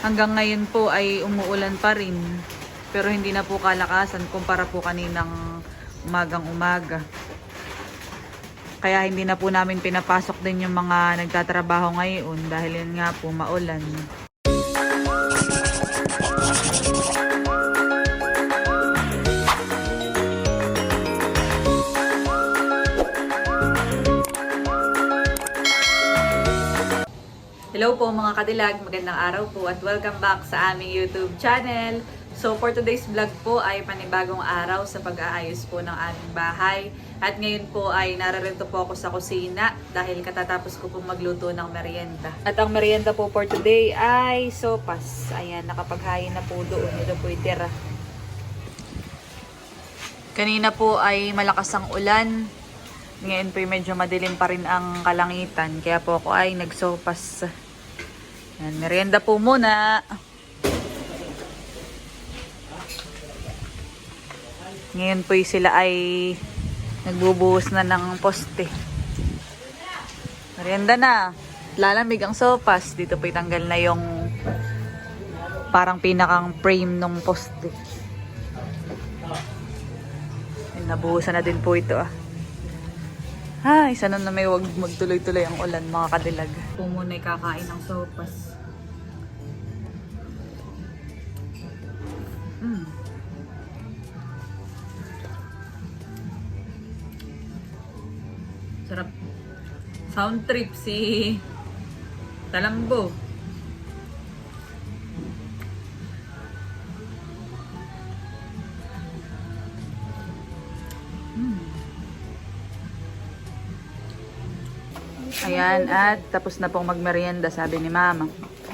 Hanggang ngayon po ay umuulan pa rin. Pero hindi na po kalakasan kumpara po kaninang umagang-umaga. Kaya hindi na po namin pinapasok din yung mga nagtatrabaho ngayon dahil yun nga po maulan. Hello po mga kadilag, magandang araw po at welcome back sa aming YouTube channel. So for today's vlog po ay panibagong araw sa pag-aayos po ng aming bahay. At ngayon po ay nararito po ako sa kusina dahil katatapos ko po magluto ng merienda. At ang merienda po for today ay sopas. Ayan, nakapaghain na po doon. Ito po itira. Kanina po ay malakas ang ulan. Ngayon po medyo madilim pa rin ang kalangitan. Kaya po ako ay nagsopas. Yan, merienda po muna. Ngayon po sila ay nagbubuhos na ng poste. Merienda na. Lalamig ang sopas. Dito po itanggal na yung parang pinakang frame ng poste. Yan, nabuhusan na din po ito ah. Ay, sana na may wag magtuloy-tuloy ang ulan mga kadilag. Po muna kakain ng sopas. Sarap. Sound trip si Talambo. Ayan, at tapos na pong magmerienda, sabi ni Mama.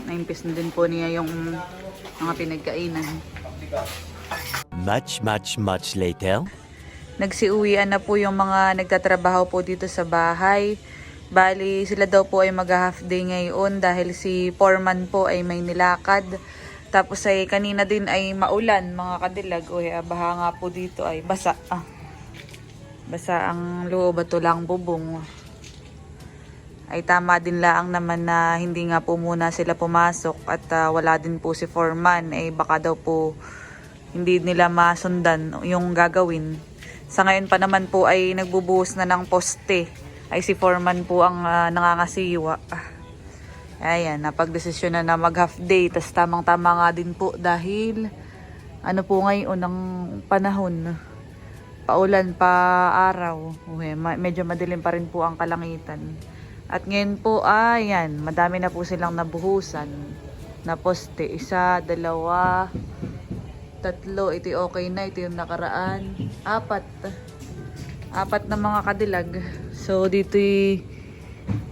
Naimpis na din po niya yung mga pinagkainan. Much later. Nagsiuwian na po yung mga nagtatrabaho po dito sa bahay. Bali, sila daw po ay mag-half day ngayon dahil si foreman po ay may nilakad. Tapos ay kanina din ay maulan mga kadilag. Uy, baha nga po dito ay basa. Basa ang loob at lang bubong. Ay tama din laang naman na hindi nga po muna sila pumasok at wala din po si foreman. Eh baka daw po hindi nila masundan yung gagawin. Sa ngayon pa naman po ay nagbubuhos na ng poste. Ay si foreman po ang nangangasiwa. Ayan, napagdesisyon na mag half day. Tas tamang tama nga din po dahil ano po ngayon ang panahon. Paulan pa araw. Uy, medyo madilim pa rin po ang kalangitan. At ngayon po, ayan, madami na po silang nabuhusan na poste. 1, 2, 3. Ito okay na. Ito yung nakaraan. 4 na mga kadilag. So, dito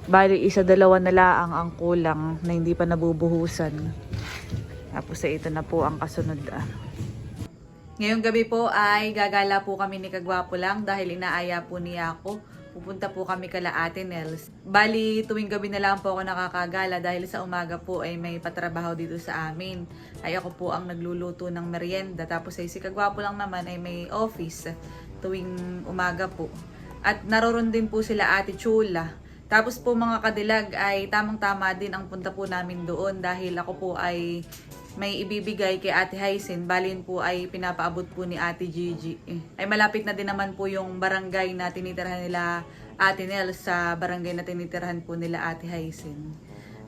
bali 1, 2 na laang ang kulang na hindi pa nabubuhusan. Tapos ito na po ang kasunod. Ngayong gabi po ay gagala po kami ni Kagwapo lang dahil inaaya po niya ako. Pupunta po kami kala Ate Nels. Bali, tuwing gabi na lang po ako nakakagala dahil sa umaga po ay may patrabaho dito sa amin. Ay ako po ang nagluluto ng merienda. Tapos ay si Kagwapo lang naman ay may office tuwing umaga po. At naroon din po sila Ate Chula. Tapos po mga kadilag ay tamang-tama din ang punta po namin doon dahil ako po ay may ibibigay kay Ate Hyacin. Balin po ay pinapaabot po ni Ate Gigi. Ay malapit na din naman po yung barangay na tinitirahan nila Ate Nel sa barangay na tinitirahan po nila Ate Hyacin.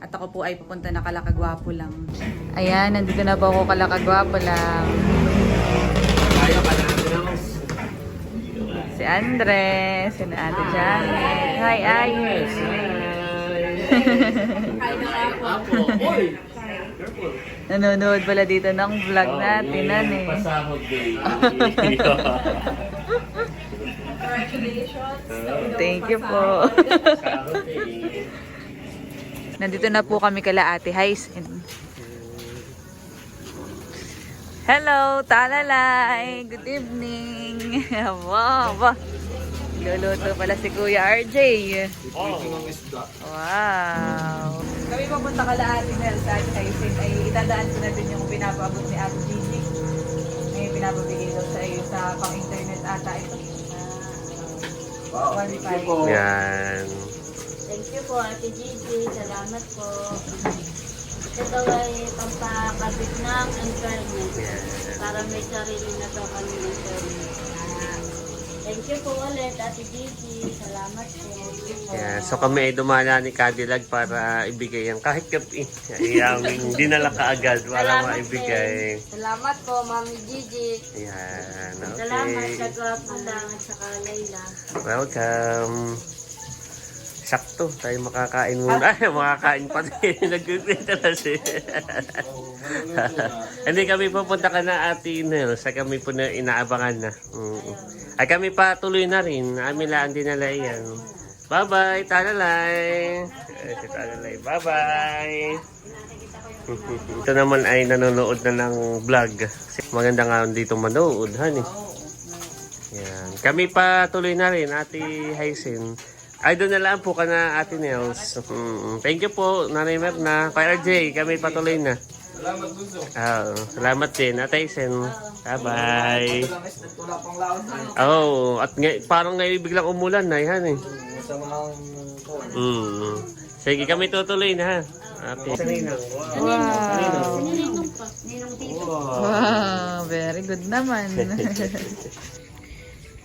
At ako po ay pupunta na kala Kagwapo lang. Ayan, nandito na po ako kala Kagwapo lang. Si Andres, si Ate Janet. Hi, Ayes. Nanonood pala dito ng vlog natin, eh. Pasahod din. Thank you po. Nandito na po kami kala Ate Hyacin. Hello, talalay. Good evening. Wow. Luluto pala si Kuya RJ. Wow. Kami papunta kala Ate Nel sa Ate Hyacin ay itadaan ko na din yung pinapaabot ni Ate Gigi. May pinapabigay daw sa iyo sa pang-internet ata ito. Wow. Yan. Thank you po, Ate Gigi. Salamat po. Ito ay pampakabit ng internet. Para may sarili na daw kami ng internet. Thank you po ulit, Ate Gigi. Salamat po. Yeah, so kami ay dumala ni Cadillac para ibigay ang kahit kapi. Ang dinala kaagad para maibigay. Salamat po, Mami Gigi. Yan, Salamat okay. sa Gwapulang at saka Layla. Welcome. Sakto, tayo makakain muna. Ay, makakain pa rin. Nag-greet na siya. Hindi kami pupunta ka na, Ate Nels. Ay kami po na inaabangan na. Ay kami pa tuloy na rin. Amin lang dinala yan. Bye-bye, Talalay. Si Talalay, bye-bye. Ito naman ay nanonood na ng vlog. Maganda nga dito manood, honey. Yan. Kami pa tuloy na rin, Ate Hyacin. Ay, doon na lang po ka na, Ate Nels. Thank you po, Nanay Merna. Kaya RJ, kami patuloy na. Salamat, Bunso. Salamat din, Ate Hyacin. Bye-bye. Wala pang laon. Oh, at parang ngayon biglang umulan na yan eh. Sa mga Sige, kami tutuloy na ha. Ate. Wow. Ninong pa. Ninong tito. Wow, very good naman.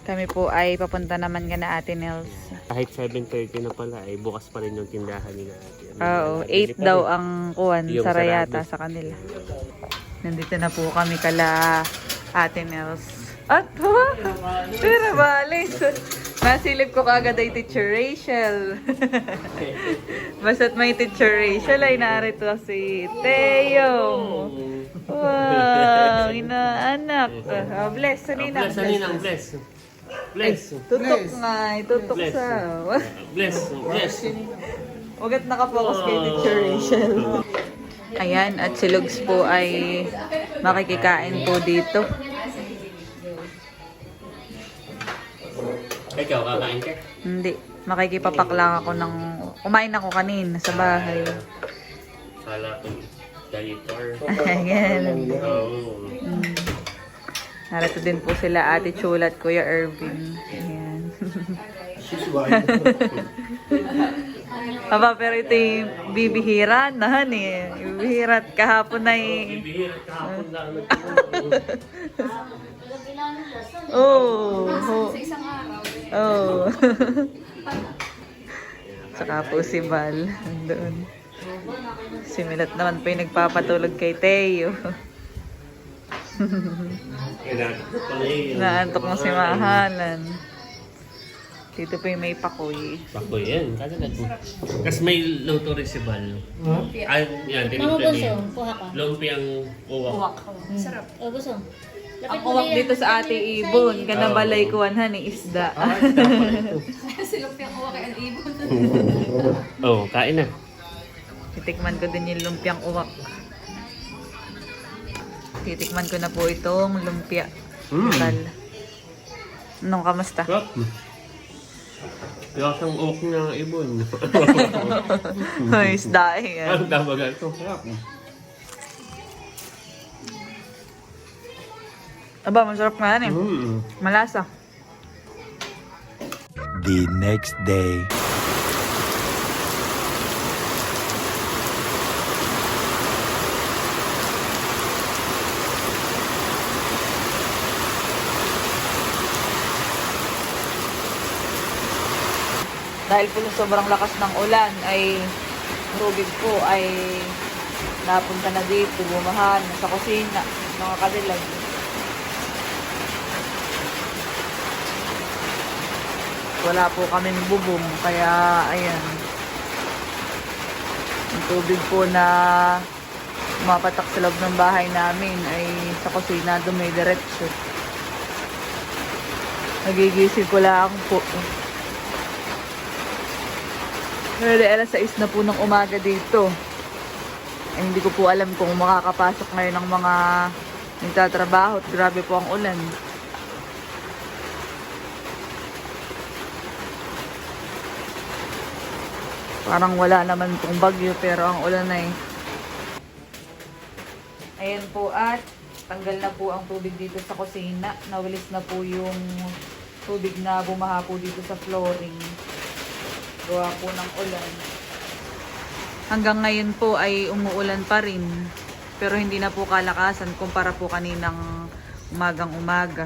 Kami po ay papunta naman ka na Ate Nels. Kahit 7:30 na pala ay bukas pa rin yung tindahan ni Ate. Oo, 8 daw ang kuwan, Yung sarayata sarado. sa kanila. Nandito na po kami kala Ate Nels. At tira balis. Nasilip ko kagad ay Teacher Rachel. Basta't may Teacher Rachel ay narito si Teo. Wow, inaanak. Bless, sanina. Bless, Aninang, bless. Bless. Tutok nga, tutok Bless. sa. Bless. Bless. Ugat nakapokus kay Teacher Rachel. Ayan, at si Lugs po ay makikikain po dito. Ikaw, kakain ka? Hindi, makikipapak lang ako ng... Kumain ako kanina sa bahay. Kala ko, janitor. Ayan. Oo. Narito din po sila Ate Chula at Kuya Irvin. Ayan. Aba, pero ito yung bibihira na eh. Bibihira at kahapon na eh. Bibihira kahapon na ang Oh. Oh. Saka po si Val. Doon. Si Milat naman pa yung nagpapatulog kay Teo. Naantok mo si Mahalan. Dito po yung may pakoy. Pakoy yan, kagalag mo. Kasi may luto rin si Val. Ay, yan, tinimpla niya. Kuha ka. Lumpiang uwak. Sarap. O, gusto. Ang uwak dito sa Ate Ibon, kanabalay ko ni isda. Silupyang uwa kay Ibon. Oh, kain na. Titikman ko din yung lumpiang uwak. Titikman ko na po itong lumpia. Tal. Anong kamusta? Sarap. Kaya siyang uwak ng ibon. Ay, isda eh. Ang dabagal ito. Sarap. Aba, masarap nga yan eh. Malasa. The next day. Dahil po sa sobrang lakas ng ulan ay tubig po ay napunta na dito, bumahan sa kusina, mga kadilag. Wala po kaming bubong, kaya ayan. Ang tubig po na mapatak sa loob ng bahay namin ay sa kusina dumidiretso. Nagigising ko lang po. Pero alas 6 na po ng umaga dito. Ay, hindi ko po alam kung makakapasok ngayon ng mga nagtatrabaho at grabe po ang ulan. Parang wala naman pong bagyo pero ang ulan ay. Ayan po at tanggal na po ang tubig dito sa kusina. Nawalis na po yung tubig na bumaha po dito sa flooring. Gawa po ng ulan. Hanggang ngayon po ay umuulan pa rin. Pero hindi na po kalakasan kumpara po kaninang umagang umaga.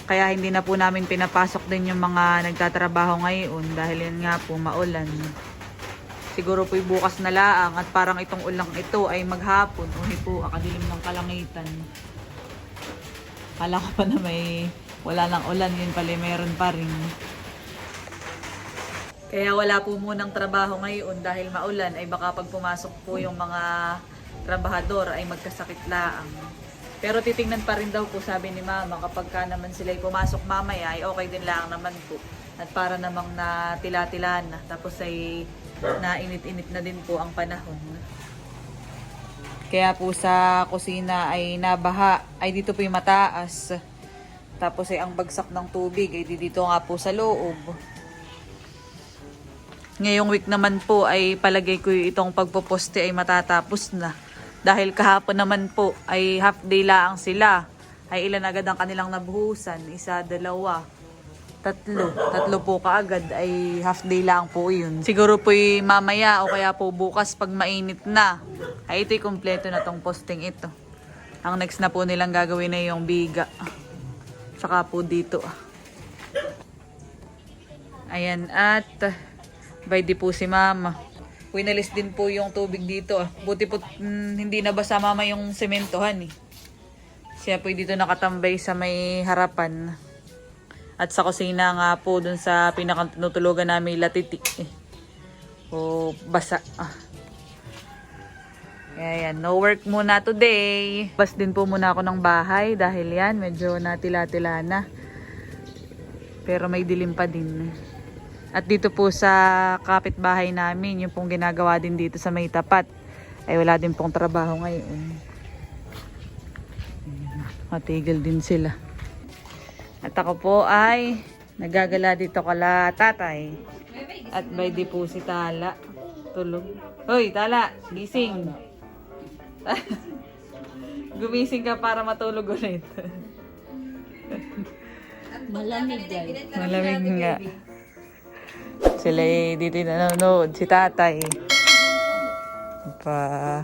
Kaya hindi na po namin pinapasok din yung mga nagtatrabaho ngayon dahil yan nga po maulan. Siguro po'y bukas na laang at parang itong ulang ito ay maghapon. Uni po, akadilim ng kalangitan. Kala ko pa na wala ng ulan, yun pala meron pa rin. Kaya wala po munang trabaho ngayon dahil maulan ay baka pag pumasok po yung mga trabahador ay magkasakit laang. Pero titingnan pa rin daw po sabi ni Mama kapag ka naman sila ay pumasok mamaya ay okay din lang naman po. At para namang natila-tila na tapos ay nainit-init na din po ang panahon. Kaya po sa kusina ay nabaha, ay dito po yung mataas. Tapos ay ang bagsak ng tubig ay dito nga po sa loob. Ngayong week naman po ay palagay ko itong pagpoposte ay matatapos na. Dahil kahapon naman po ay half day lang sila. Ay ilan agad ang kanilang nabuhusan? 1, 2, 3. 3 po kaagad ay half day lang po yun. Siguro po mamaya o kaya po bukas pag mainit na. Ay ito'y kompleto na tong posting ito. Ang next na po nilang gagawin na yung biga. Saka po dito. Ayan at by di po si Mama. Winalis din po yung tubig dito. Buti po hindi nabasa Mama yung sementohan eh. Siya po dito nakatambay sa may harapan. At sa kusina nga po dun sa pinakatutulugan namin latitik eh. O basa. Kaya yan, no work muna today. Bas din po muna ako ng bahay dahil yan medyo natila-tila na. Pero may dilim pa din. At dito po sa kapitbahay namin, yung pong ginagawa din dito sa may tapat, ay wala din pong trabaho ngayon. Matigil din sila. At ako po ay nagagala dito kala tatay. At by di po si Tala. Tulog. Hoy, Tala, gising. Gumising ka para matulog ulit. Malamig guys. Malamig nga. Sila dito nanonood, si tatay. Pa